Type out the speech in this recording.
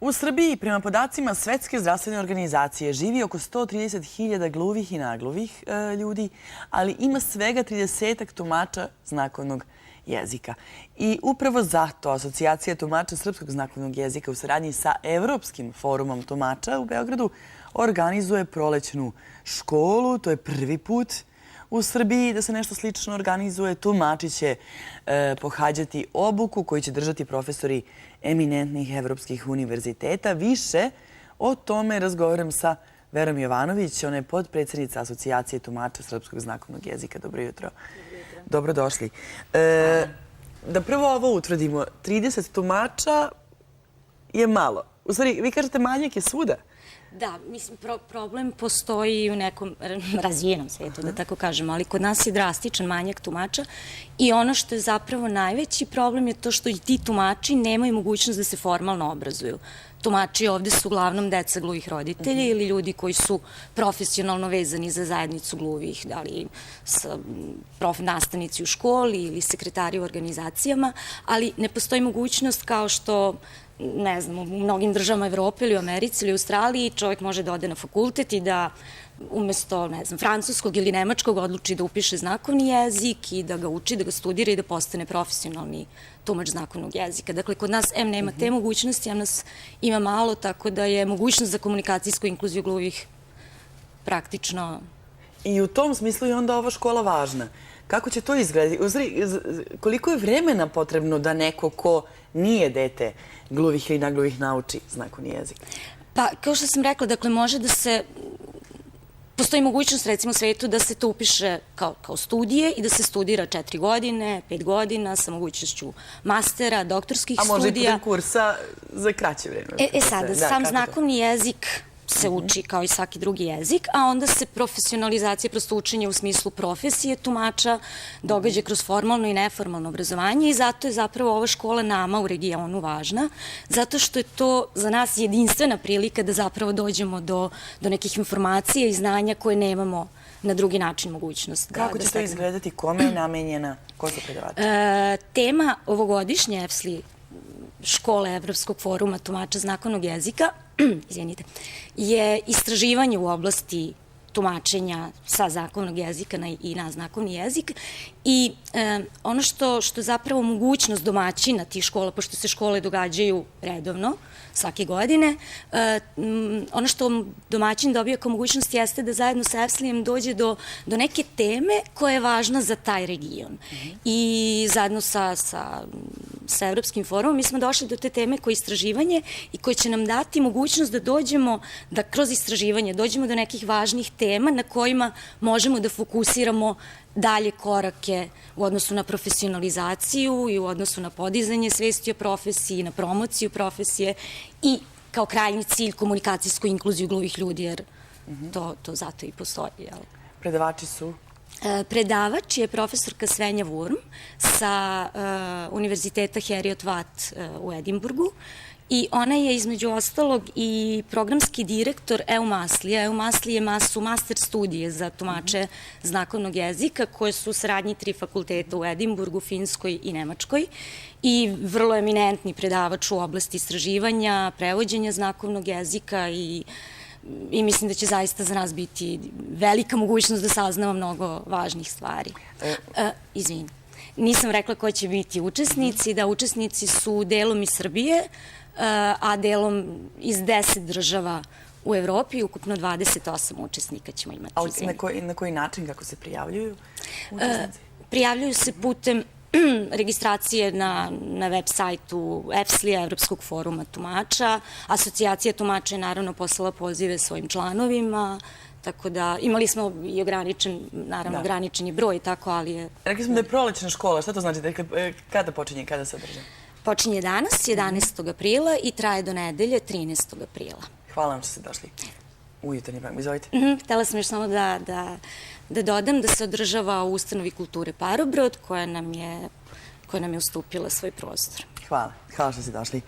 U Srbiji, prema podacima Svetske zdravstvene organizacije, živi oko 130.000 gluvih i nagluvih ljudi, ali ima svega 30-ak tumača znakovnog jezika. I upravo zato Asocijacija tumača srpskog znakovnog jezika u saradnji sa Evropskim forumom tumača u Beogradu organizuje prolećnu školu. To je prvi put u Srbiji da se nešto slično organizuje. Tumači će pohađati obuku koju će držati profesori eminentnih evropskih univerziteta. Više o tome razgovaram sa Verom Jovanović. Ona je potpredsednica Asocijacije tumača srpskog znakovnog jezika. Dobro jutro. Dobrodošli. Da prvo ovo utvrdimo. 30 tumača je malo. U stvari, vi kažete manjak je svuda. Da, mislim, problem postoji u nekom razvijenom svetu, da tako kažemo, ali kod nas je drastičan manjak tumača i ono što je zapravo najveći problem je to što i ti tumači nemaju mogućnost da se formalno obrazuju. Tumači ovde su uglavnom deca gluvih roditelja ili ljudi koji su profesionalno vezani za zajednicu gluvih, da li nastavnici u školi ili sekretari u organizacijama, ali ne postoji mogućnost kao što, ne znam, u mnogim državama Evrope ili u Americi ili u Australiji čovjek može da ode na fakultet i da umesto, ne znam, francuskog ili nemačkog odluči da upiše znakovni jezik i da ga uči, da ga studira i da postane profesionalni tumač znakovnog jezika. Dakle, kod nas nema te mogućnosti, nas ima malo, tako da je mogućnost za komunikacijsku inkluziju gluvih praktično... I u tom smislu je onda ova škola važna. Kako će to izgledati? Koliko je vremena potrebno da neko ko nije dete gluvih ili nagluvih nauči znakovni jezik? Pa, kao što sam rekla, dakle, može da se... Postoji mogućnost, recimo, u svetu da se to upiše kao studije i da se studira 4 godine, 5 godina sa mogućnošću mastera, doktorskih studija. A može i putem kursa za kraće vreme. Sada, sam znakovni jezik se uči kao i svaki drugi jezik, a onda se profesionalizacija, prosto učenje u smislu profesije tumača događa kroz formalno i neformalno obrazovanje i zato je zapravo ova škola nama u regionu važna, zato što je to za nas jedinstvena prilika da zapravo dođemo do nekih informacija i znanja koje nemamo na drugi način mogućnost. Kako će to izgledati? Kome je namenjena? Ko su predavači? Tema ovogodišnje EFSLI škole Evropskog foruma tumača znakovnog jezika izvinite, je istraživanje u oblasti tumačenja sa znakovnog jezika i na znakovni jezik i ono što je zapravo mogućnost domaćina tih škola, pošto se škole događaju redovno svake godine, ono što domaćin dobija kao mogućnost jeste da zajedno sa EFSLI-em dođe do neke teme koja je važna za taj region. I zajedno sa Evropskim forumom mi smo došli do te teme koje je istraživanje i koje će nam dati mogućnost da dođemo, da kroz istraživanje dođemo do nekih važnih tema na kojima možemo da fokusiramo dalje korake u odnosu na profesionalizaciju i u odnosu na podizanje svesti o profesiji, na promociju profesije i kao krajnji cilj komunikacijsku inkluziju gluvih ljudi, jer to zato i postoji. Predavači su? Predavač je profesorka Svenja Wurm sa Univerziteta Heriot-Watt u Edinburgu i ona je između ostalog i programski direktor EUMASLI-a. EUMASLI su master studije za tumače znakovnog jezika koje su u saradnji 3 fakulteta u Edinburgu, Finskoj i Nemačkoj i vrlo eminentni predavač u oblasti istraživanja, prevođenja znakovnog jezika i mislim da će zaista za nas biti velika mogućnost da saznamo mnogo važnih stvari. Izvini, nisam rekla ko će biti učesnici, da učesnici su delom iz Srbije, a delom iz 10 država u Evropi, ukupno 28 učesnika ćemo imati. A na koji način, kako se prijavljuju učesnici? Prijavljuju se putem registracije na web sajtu EFSLI-a, Evropskog foruma tumača. Asocijacija tumača je naravno poslala pozive svojim članovima, tako da imali smo i ograničen je broj, tako, ali je... Rekli smo da je prolećna škola, šta to znači? Kada počinje, kada se održa? Počinje danas, 11. aprila i traje do nedelje, 13. aprila. Hvala vam što ste došli u jutarnji program. Izvolite. Htela sam još samo da dodam da se održava u Ustanovi kulture Parobrod, koja nam je ustupila svoj prostor. Hvala što ste došli.